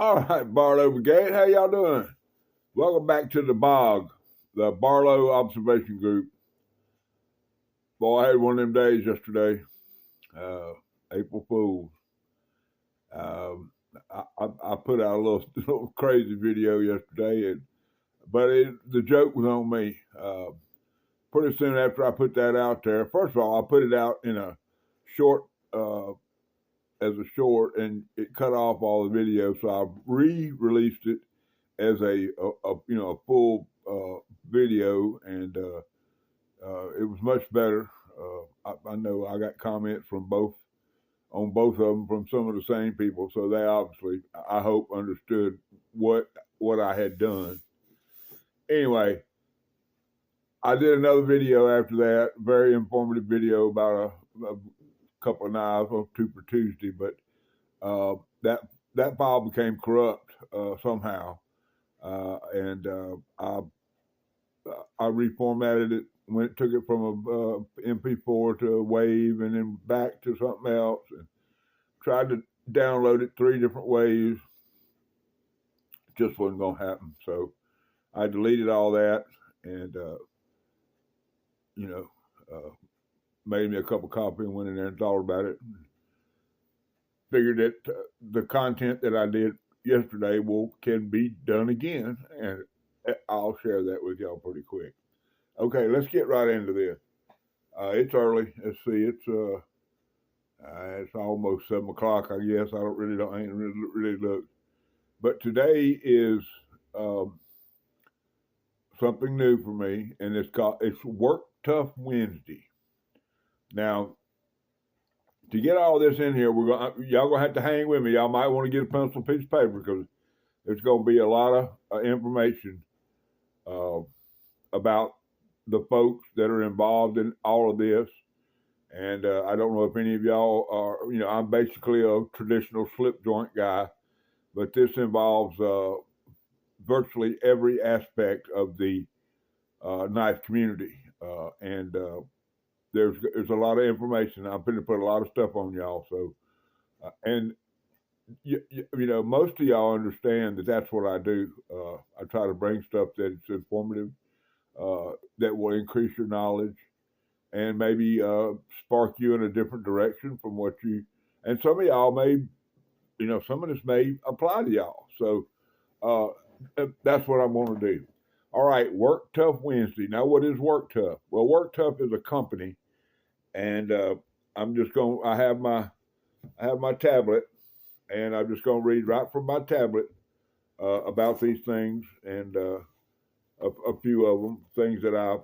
All right, Barlow Brigade, how y'all doing? Welcome back to the bog, the Barlow Observation Group. Boy, I had one of them days yesterday, uh, April Fool's. Um, I put out a little crazy video yesterday, but the joke was on me. Pretty soon after I put that out there, first of all, I put it out in a short, as a short, and it cut off all the video, so I re-released it as a full video, and it was much better. I know I got comments from both of them from some of the same people, so they obviously, I hope, understood what I had done. Anyway, I did another video after that, very informative video about a couple of knives, or two for Tuesday, but that file became corrupt somehow. And I reformatted it, took it from a MP4 to a WAV, and then back to something else, and tried to download it 3 different ways. Just wasn't going to happen. So I deleted all that, and made me a cup of coffee and went in there and thought about it. Figured that the content that I did yesterday can be done again, and I'll share that with y'all pretty quick. Okay, let's get right into this. It's early. Let's see. It's almost 7 o'clock. I guess I ain't really looked. But today is something new for me, and it's Work Tough Wednesday. Now, to get all this in here, y'all gonna have to hang with me. Y'all might want to get a pencil, piece of paper, because there's gonna be a lot of information about the folks that are involved in all of this. And I don't know if any of y'all are, I'm basically a traditional slip joint guy, but this involves virtually every aspect of the knife community. And there's a lot of information. I'm going to put a lot of stuff on y'all. So, and most of y'all understand that that's what I do. I try to bring stuff that's informative, that will increase your knowledge, and maybe spark you in a different direction from what and some of y'all may, some of this may apply to y'all. So that's what I'm going to do. All right, Work Tough Wednesday. Now, what is Work Tough? Well, Work Tough is a company, and I have my tablet, and I'm just going to read right from my tablet about these things, and a few of them, things that I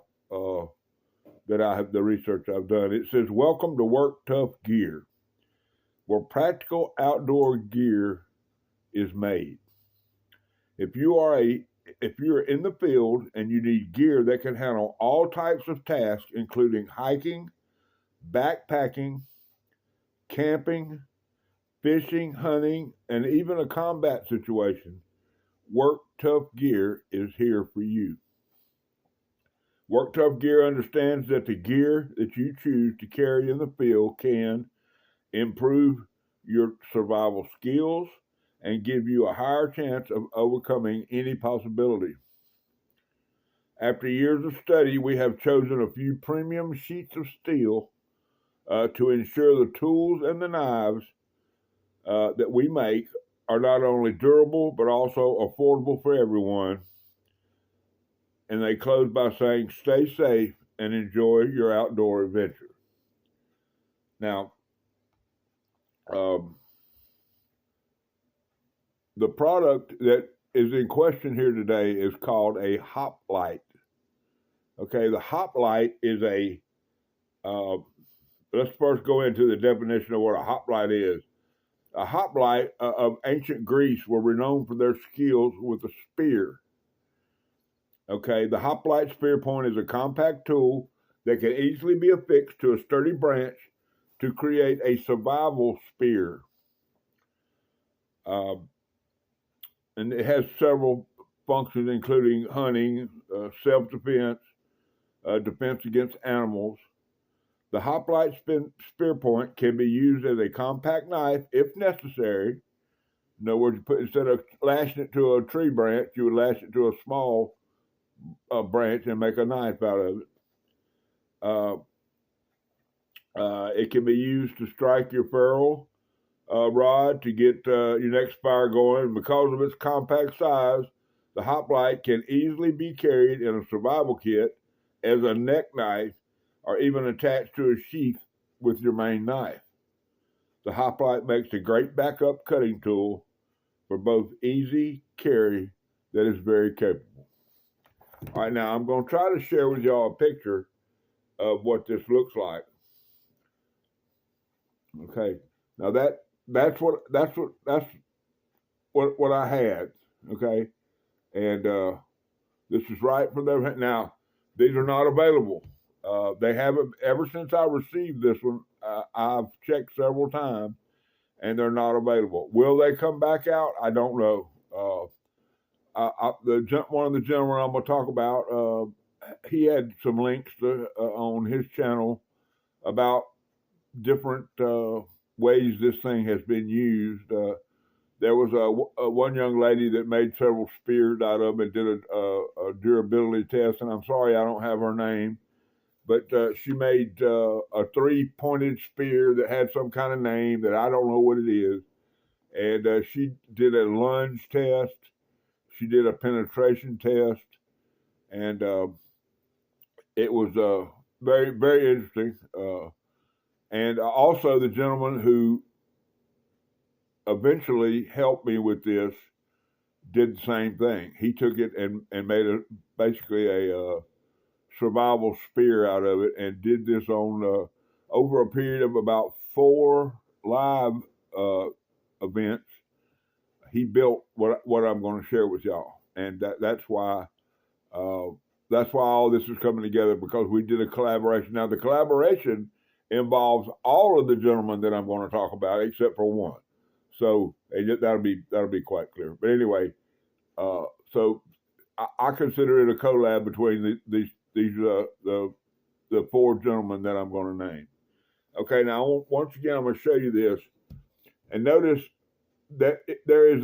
have, the research I've done. It says, "Welcome to Work Tough Gear, where practical outdoor gear is made. If you're in the field and you need gear that can handle all types of tasks, including hiking, backpacking, camping, fishing, hunting, and even a combat situation, Work Tough Gear is here for you. Work Tough Gear understands that the gear that you choose to carry in the field can improve your survival skills and give you a higher chance of overcoming any possibility. After years of study, we have chosen a few premium sheets of steel to ensure the tools and the knives that we make are not only durable but also affordable for everyone." And they close by saying, "Stay safe and enjoy your outdoor adventure." Now, the product that is in question here today is called a hoplite. Okay, the hoplite is let's first go into the definition of what a hoplite is. A hoplite of ancient Greece were renowned for their skills with a spear. Okay, the hoplite spear point is a compact tool that can easily be affixed to a sturdy branch to create a survival spear. And it has several functions, including hunting, self-defense, defense against animals. The hoplite spear point can be used as a compact knife if necessary, In other words, instead of lashing it to a tree branch, you would lash it to a small branch and make a knife out of it. It can be used to strike your ferrule rod to get your next fire going. Because of its compact size, the hoplite can easily be carried in a survival kit as a neck knife or even attached to a sheath with your main knife. The hoplite makes a great backup cutting tool for both easy carry that is very capable. All right, now I'm going to try to share with y'all a picture of what this looks like. Okay, now that's what I had. Okay, and this is right from their. Now these are not available. They haven't ever since I received this one. I've checked several times, and they're not available. Will they come back out? I don't know. One of the gentlemen I'm going to talk about, he had some links on his channel about different ways this thing has been used. There was one young lady that made several spears out of it and did a durability test, and I'm sorry I don't have her name, but she made a 3-pointed spear that had some kind of name that I don't know what it is, and she did a lunge test. She did a penetration test, and it was very, very interesting. And also, the gentleman who eventually helped me with this did the same thing. He took it and made basically a survival spear out of it, and did this on over a period of about 4 live events. He built what I'm going to share with y'all, and that's why all this is coming together, because we did a collaboration. Now the collaboration involves all of the gentlemen that I'm going to talk about, except for one. So that'll be quite clear. But anyway, so I consider it a collab between the 4 gentlemen that I'm going to name. Okay, now once again I'm going to show you this, and notice that there is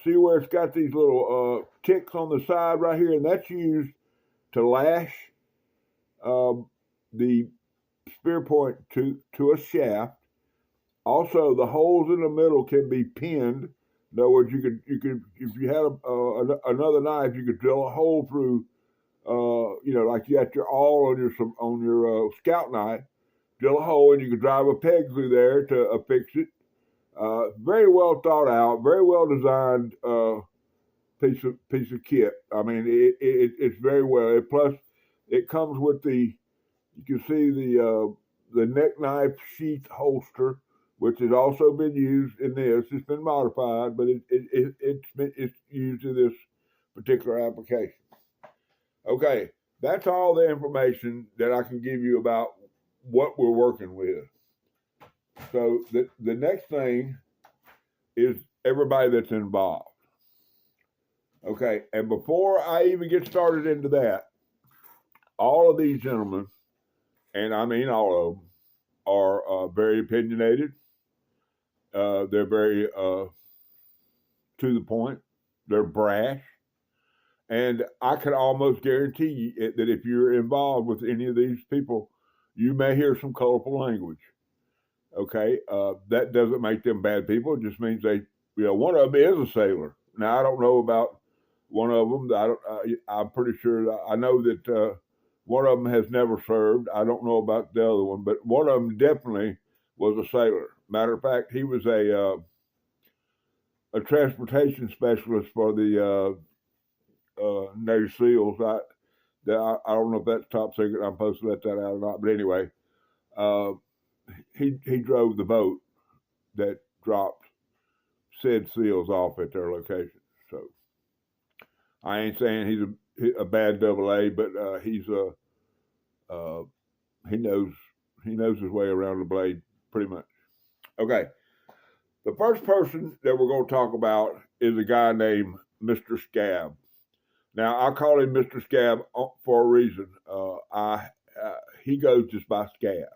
see where it's got these little ticks on the side right here, and that's used to lash the spear point to a shaft. Also, the holes in the middle can be pinned. In other words, you could if you had another knife, you could drill a hole through. Like you got your awl on your scout knife, drill a hole, and you could drive a peg through there to affix it. Very well thought out, very well designed piece of kit. I mean, it's very well. Plus, it comes with you can see the neck knife sheath holster, which has also been used in this. It's been modified, but it's used in this particular application. Okay, that's all the information that I can give you about what we're working with. So the next thing is everybody that's involved. Okay, and before I even get started into that, all of these gentlemen, and I mean all of them, are very opinionated. They're very to the point. They're brash. And I can almost guarantee you that if you're involved with any of these people, you may hear some colorful language. Okay, that doesn't make them bad people. It just means one of them is a sailor. Now I don't know about one of them. I'm pretty sure. I know that one of them has never served. I don't know about the other one, but one of them definitely was a sailor. Matter of fact, he was a transportation specialist for the Navy SEALs. I don't know if that's top secret. I'm supposed to let that out or not. But anyway, he drove the boat that dropped said SEALs off at their location. So I ain't saying he's a bad AA, but he knows his way around the blade pretty much. Okay, the first person that we're going to talk about is a guy named Mr. Scab. Now, I call him Mr. Scab for a reason. He goes just by Scab.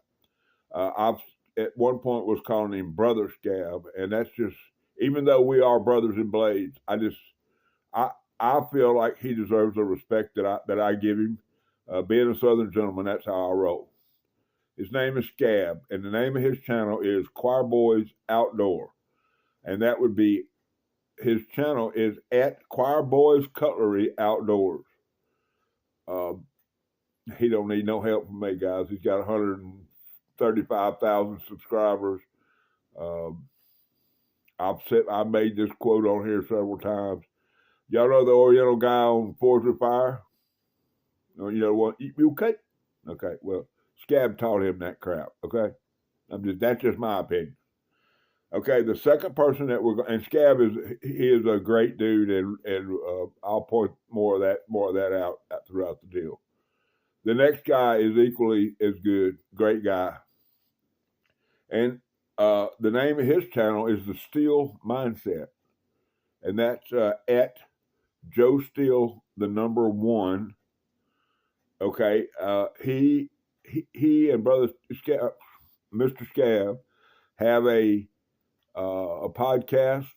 I've at one point was calling him Brother Scab, and that's just even though we are brothers in blades, I I feel like he deserves the respect that I give him. Being a Southern gentleman, that's how I roll. His name is Scab, and the name of his channel is Choir Boys Outdoor, and that would be his channel is at Choir Boys Cutlery Outdoors. Uh, he don't need no help from me, guys. He's got 135,000 subscribers. Um, I've made this quote on here several times. Y'all know the Oriental guy on Forge of Fire? You know what? You okay? Okay. Well, Scab taught him that crap. Okay. That's just my opinion. Okay. The second person that we're going and Scab he is a great dude, and I'll point more of that out throughout the deal. The next guy is equally as good. Great guy. And the name of his channel is The Steel Mindset, and that's at Joe Steele, the number one. Okay, he and brother Scab, Mr. Scab, have a podcast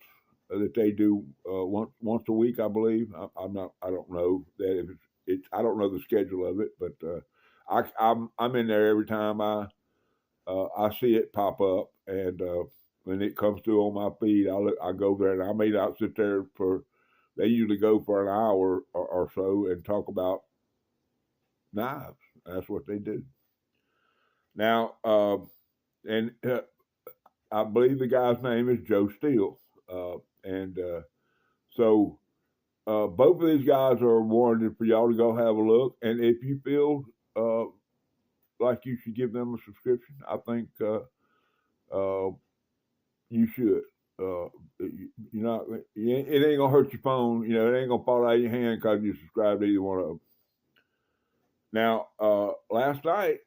that they do once a week, I believe. I don't know that if it's I don't know the schedule of it, but I'm in there every time I see it pop up, and when it comes through on my feed, I go there, and I may not sit there for. They usually go for an hour or so and talk about knives. That's what they do. Now, and I believe the guy's name is Joe Steele, and so both of these guys are warranted for y'all to go have a look. And if you feel like you should give them a subscription, I think you should. You're not. It ain't gonna hurt your phone. You know, it ain't gonna fall out of your hand because you subscribe to either one of them. Now, last night,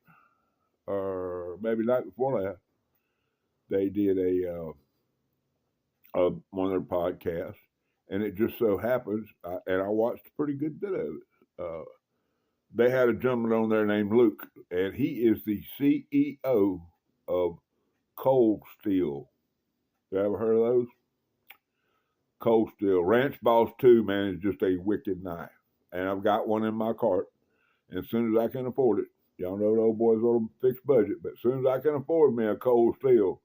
or maybe night before last, they did one of their podcasts, and it just so happens, and I watched a pretty good bit of it. They had a gentleman on there named Luke, and he is the CEO of Cold Steel. You ever heard of those? Cold Steel. Ranch Boss 2, man, is just a wicked knife. And I've got one in my cart. And as soon as I can afford it, y'all know the old boys on a fixed budget, but as soon as I can afford me a Cold Steel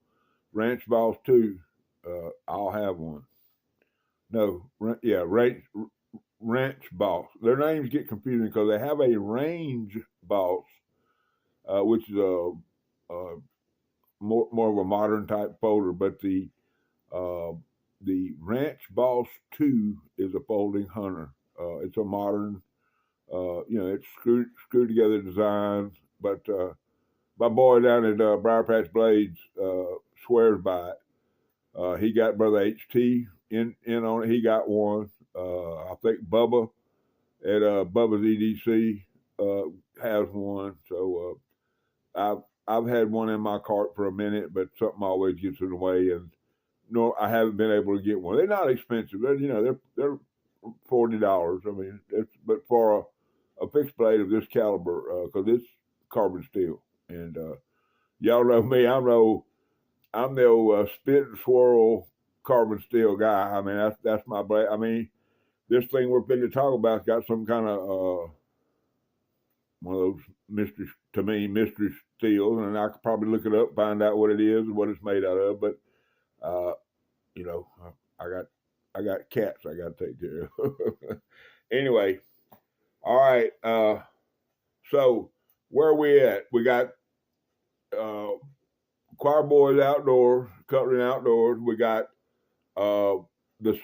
Ranch Boss 2, I'll have one. No, Ranch Boss. Their names get confusing because they have a Range Boss, which is a more of a modern type folder, but the Ranch Boss 2 is a folding hunter. It's a modern, it's screwed together design, but my boy down at Briar Patch Blades swears by it. He got brother HT in on it. He got one. I think Bubba at Bubba's EDC has one. So I've had one in my cart for a minute, but something always gets in the way, and no, I haven't been able to get one. They're not expensive. They're $40. I mean, but for a fixed blade of this caliber, because it's carbon steel, and y'all know me. I'm no spit and swirl carbon steel guy. I mean, that's my blade. I mean, this thing we're going to talk about's got some kind of one of those mystery steels, and I could probably look it up, find out what it is and what it's made out of. But I got cats I got to take care of. Anyway, all right. So where are we at? We got Choir Boys Outdoors, Cutlery Outdoors. We got the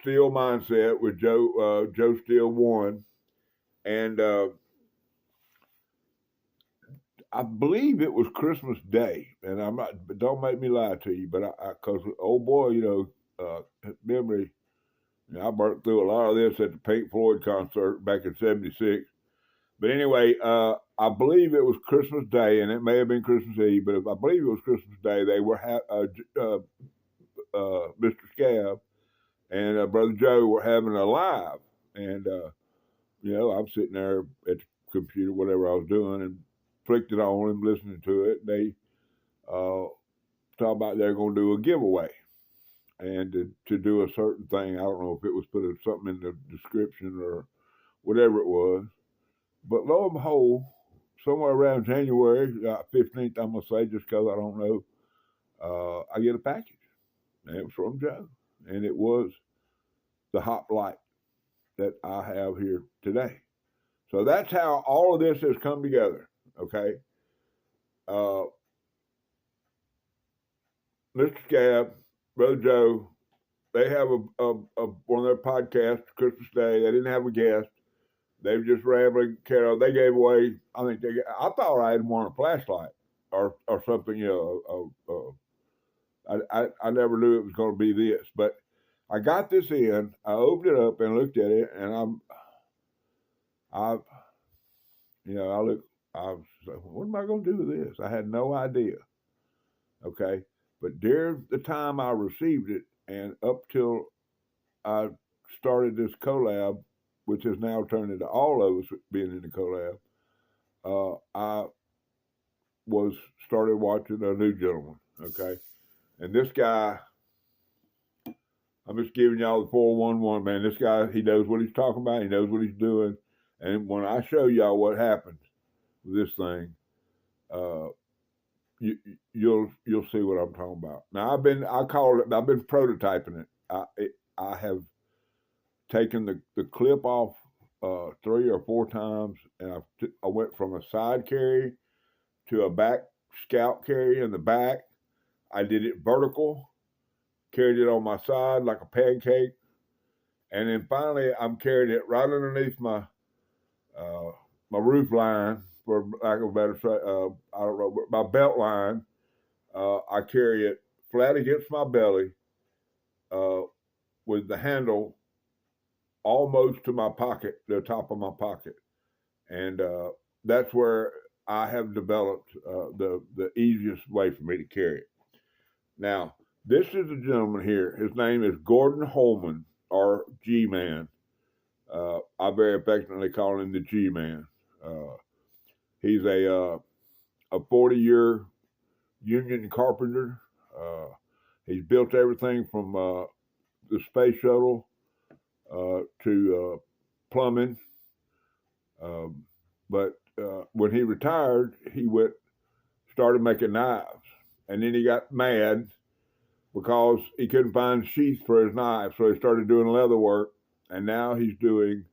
Steel Mindset with Joe Steele 1, and I believe it was Christmas Day, and I'm not. Don't make me lie to you, but because old boy, memory. I burnt through a lot of this at the Pink Floyd concert back in '76. But anyway, I believe it was Christmas Day, and it may have been Christmas Eve, but I believe it was Christmas Day. They were Mr. Scab and Brother Joe were having a live, and I'm sitting there at the computer, whatever I was doing, and flicked it on and listening to it. They talk about they're going to do a giveaway, and to do a certain thing. I don't know if it was put something in the description or whatever it was. But lo and behold, somewhere around January 15th, I'm going to say, just because I don't know, I get a package. And it was from Joe. And it was the hop light that I have here today. So that's how all of this has come together. Okay. Mr. Scab, Brother Joe, they have one of their podcasts, Christmas Day. They didn't have a guest. They were just rambling. Carol, they gave away. I thought I had won a flashlight or something. I never knew it was going to be this, but I got this in. I opened it up and looked at it, and I was like, what am I going to do with this? I had no idea. Okay, but during the time I received it, and up till I started this collab, which has now turned into all of us being in the collab, I started watching A New Gentleman. Okay, and this guy, I'm just giving y'all the 411, man. This guy, he knows what he's talking about. He knows what he's doing. And when I show y'all what happens with this thing, you'll see what I'm talking about. Now I've been prototyping it. I have taken the clip off 3 or 4 times, and I went from a side carry to a back scout carry in the back. I did it vertical, carried it on my side like a pancake, and then finally I'm carrying it right underneath my roof line, for lack of a better say, I don't know, my belt line. I carry it flat against my belly, with the handle almost to my pocket, the top of my pocket, and that's where I have developed the easiest way for me to carry it. Now, this is a gentleman here. His name is Gordon Holman, or G-Man. I very affectionately call him the G-Man. He's a 40-year union carpenter. He's built everything from the space shuttle to plumbing. But when he retired, he started making knives. And then he got mad because he couldn't find sheaths for his knives. So he started doing leather work. And now he's doing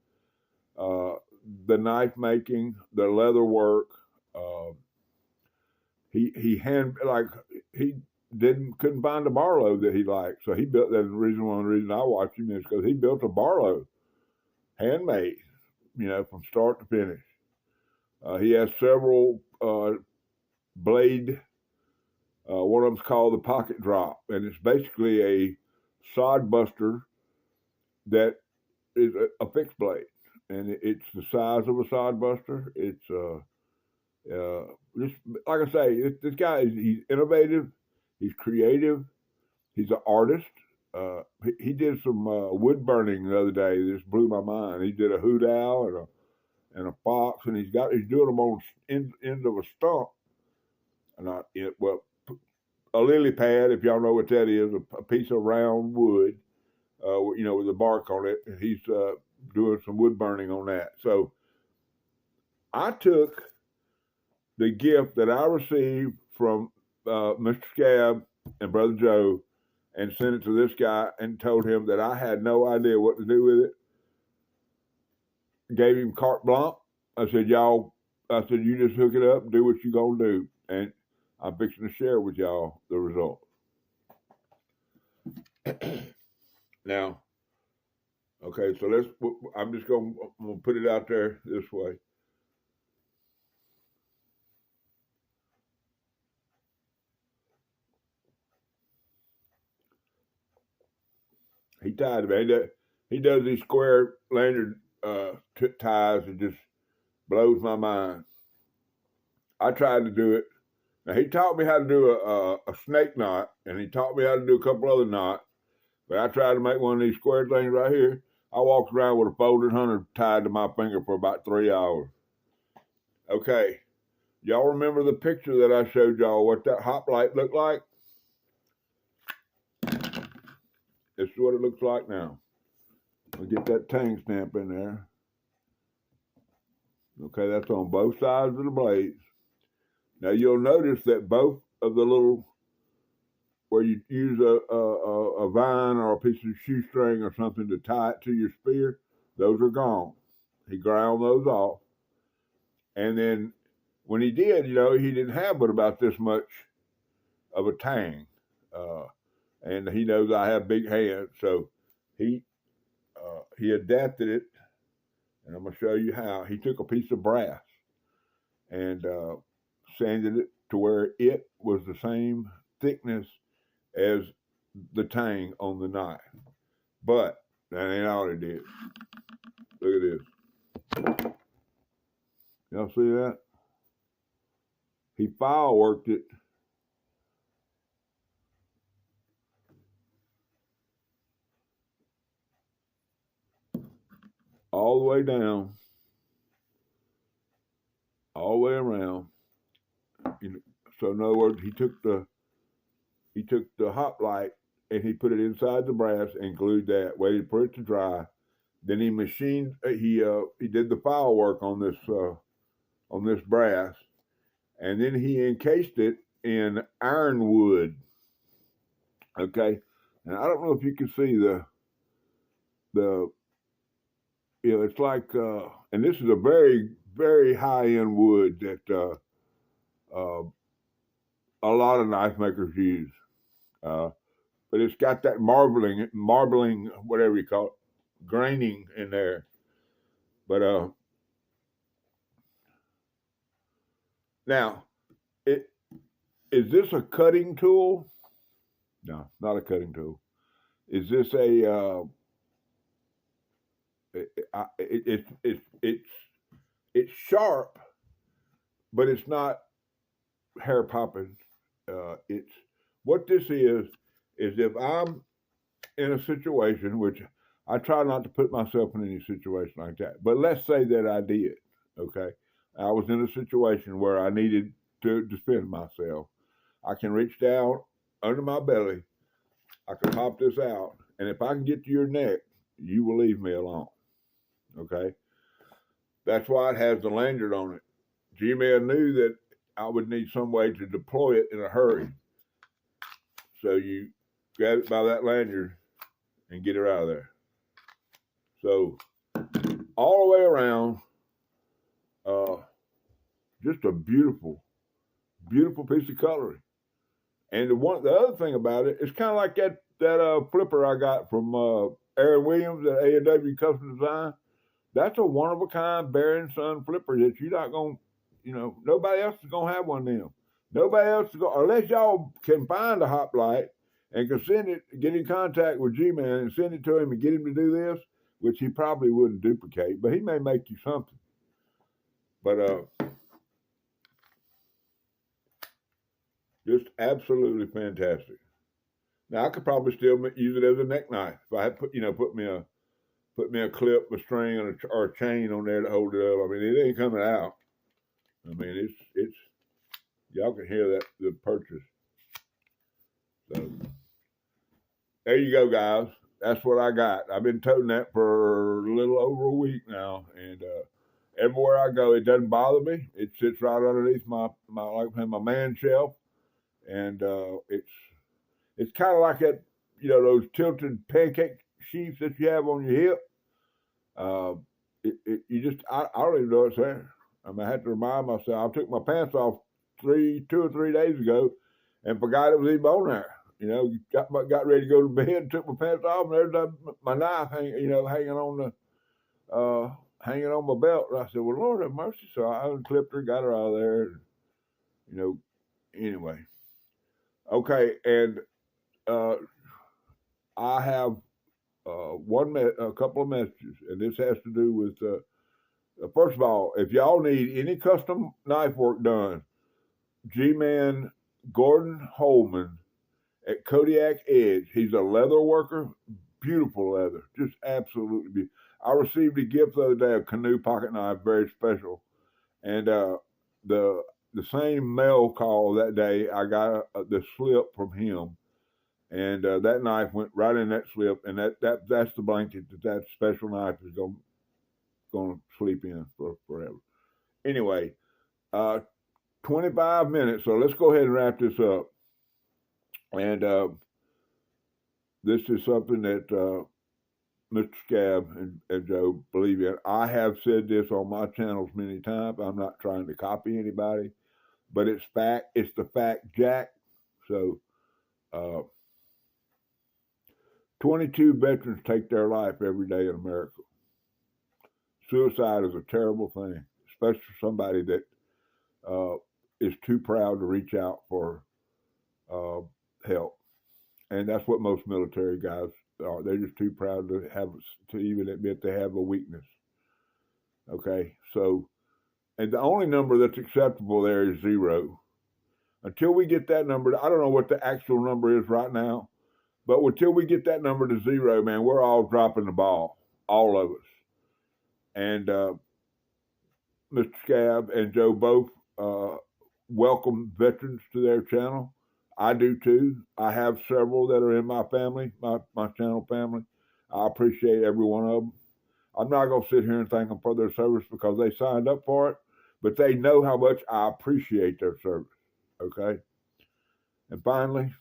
the knife making, the leather work. He couldn't find a Barlow that he liked, so he built. That's one reason I watch him is because he built a Barlow, handmade, from start to finish. He has several blade. One of them's called the Pocket Drop, and it's basically a sod buster that is a fixed blade, and it's the size of a sod buster. It's just like I say, this guy he's innovative, he's creative, he's an artist. He did some wood burning the other day. This blew my mind. He did a hoot owl and a fox, and he's doing them on end of a stump, a lily pad, if y'all know what that is, a piece of round wood, with the bark on it, and he's doing some wood burning on that. So I took the gift that I received from Mr. Scab and Brother Joe and sent it to this guy and told him that I had no idea what to do with it. Gave him carte blanche. I said, you just hook it up and do what you're going to do. And I'm fixing to share with y'all the result. Now, okay, so I'm just going to put it out there this way. He tied it. He does these square lanyard ties and just blows my mind. I tried to do it. Now, he taught me how to do a snake knot, and he taught me how to do a couple other knots. But I tried to make one of these square things right here. I walked around with a folded hunter tied to my finger for about 3 hours. Okay, y'all remember the picture that I showed y'all, what that hop light looked like? This is what it looks like now. We'll get that tang stamp in there. Okay, that's on both sides of the blades. Now you'll notice that both of the little, where you use a vine or a piece of shoestring or something to tie it to your spear, those are gone. He ground those off. And then when he did, he didn't have but about this much of a tang. And he knows I have big hands, so he adapted it, and I'm going to show you how. He took a piece of brass and sanded it to where it was the same thickness as the tang on the knife. But that ain't all he did. Look at this. Y'all see that? He file worked it all the way down, all the way around. So in other words, he took the hoplite and he put it inside the brass and glued that, waited for it to dry. Then he machined. He did the file work on this brass, and then he encased it in ironwood. Okay, and I don't know if you can see the it's like, and this is a very, very high-end wood that a lot of knife makers use. But it's got that marbling, whatever you call it, graining in there. But now, is this a cutting tool? No, not a cutting tool. Is this a it's sharp, but it's not hair popping. It's what this is if I'm in a situation, which I try not to put myself in any situation like that, but let's say that I did. Okay, I was in a situation where I needed to defend myself. I can reach down under my belly. I can pop this out, and if I can get to your neck, you will leave me alone. Okay, that's why it has the lanyard on it. G-Man knew that I would need some way to deploy it in a hurry. So you grab it by that lanyard and get her out of there. So all the way around, just a beautiful, beautiful piece of cutlery. And the other thing about it, it's kind of like that flipper I got from Aaron Williams at A&W Custom Design. That's a one-of-a-kind Bear & Son flipper that you're not going to, nobody else is going to have one of them. Nobody else is going to, unless y'all can find a hoplite and can get in contact with G-Man and send it to him and get him to do this, which he probably wouldn't duplicate, but he may make you something. But just absolutely fantastic. Now I could probably still use it as a neck knife if I had put me a clip, a string, or a chain on there to hold it up. I mean, it ain't coming out. I mean, it's y'all can hear that the purchase. So there you go, guys. That's what I got. I've been toting that for a little over a week now, and everywhere I go, it doesn't bother me. It sits right underneath my man shelf, and it's kind of like that, those tilted pancake sheaths that you have on your hip. I don't even know it's there. I mean, I had to remind myself. I took my pants off 2 or 3 days ago, and forgot it was even on there. Got ready to go to bed, took my pants off, and there's my knife hanging on my belt. And I said, "Well, Lord have mercy!" So I unclipped her, got her out of there. Anyway. Okay, and I have a couple of messages, and this has to do with first of all, if y'all need any custom knife work done, G-Man Gordon Holman at Kodiak Edge. He's a leather worker, beautiful leather, just absolutely beautiful. I received a gift the other day, a canoe pocket knife, very special, and the same mail call that day, I got the slip from him, And that knife went right in that slip, and that's the blanket that special knife is going to sleep in for forever. Anyway, 25 minutes, so let's go ahead and wrap this up. And this is something that Mr. Scab and Joe believe in. I have said this on my channels many times. I'm not trying to copy anybody, but it's fact. It's the fact, Jack. So, 22 veterans take their life every day in America. Suicide is a terrible thing, especially for somebody that is too proud to reach out for help. And that's what most military guys are. They're just too proud to even admit they have a weakness. Okay, so, and the only number that's acceptable there is 0. Until we get that number, I don't know what the actual number is right now, but until we get that number to 0, man, we're all dropping the ball, all of us. And Mr. Scab and Joe both welcome veterans to their channel. I do too. I have several that are in my family, my channel family. I appreciate every one of them. I'm not going to sit here and thank them for their service because they signed up for it, but they know how much I appreciate their service. Okay? And finally,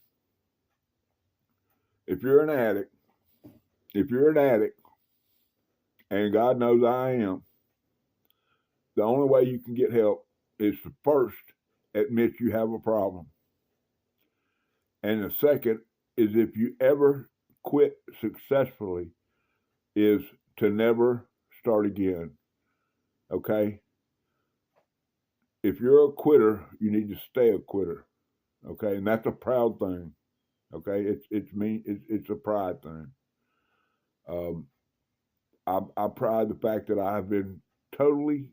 if you're an addict, and God knows I am, the only way you can get help is to first admit you have a problem. And the second is, if you ever quit successfully, is to never start again. Okay? If you're a quitter, you need to stay a quitter. Okay? And that's a proud thing. Okay? It's a pride thing. I pride the fact that I've been totally,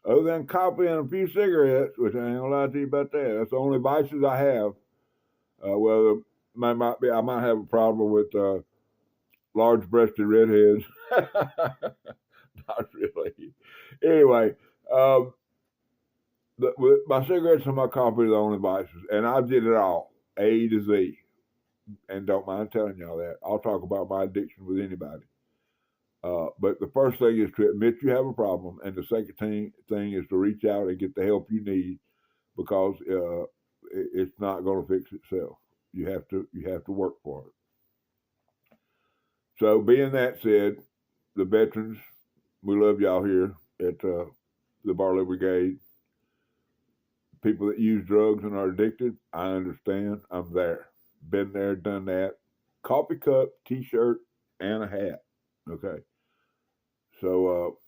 other than coffee and a few cigarettes, which I ain't gonna lie to you about that. That's the only vices I have. Well, I might have a problem with large-breasted redheads. Not really. Anyway, my cigarettes and my coffee are the only vices, and I did it all, A to Z, and don't mind telling y'all that. I'll talk about my addiction with anybody. But the first thing is to admit you have a problem, and the second thing is to reach out and get the help you need, because it's not going to fix itself. You have to work for it. So, being that said, the veterans, we love y'all here at the Barlow Brigade. People that use drugs and are addicted, I understand. I'm there. Been there, done that. Coffee cup, t-shirt, and a hat. Okay. So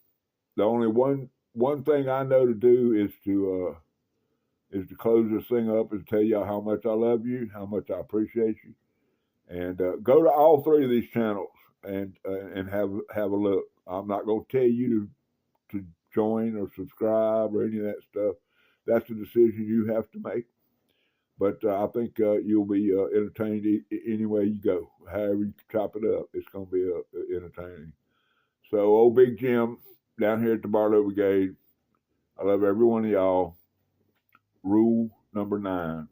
the only one thing I know to do is to close this thing up and tell y'all how much I love you, how much I appreciate you, and go to all 3 of these channels and have a look. I'm not going to tell you to join or subscribe or any of that stuff. That's a decision you have to make. But I think you'll be entertained any way you go. However you chop it up, it's going to be entertaining. So, old Big Jim down here at the Barlow Brigade, I love every one of y'all. Rule number 9.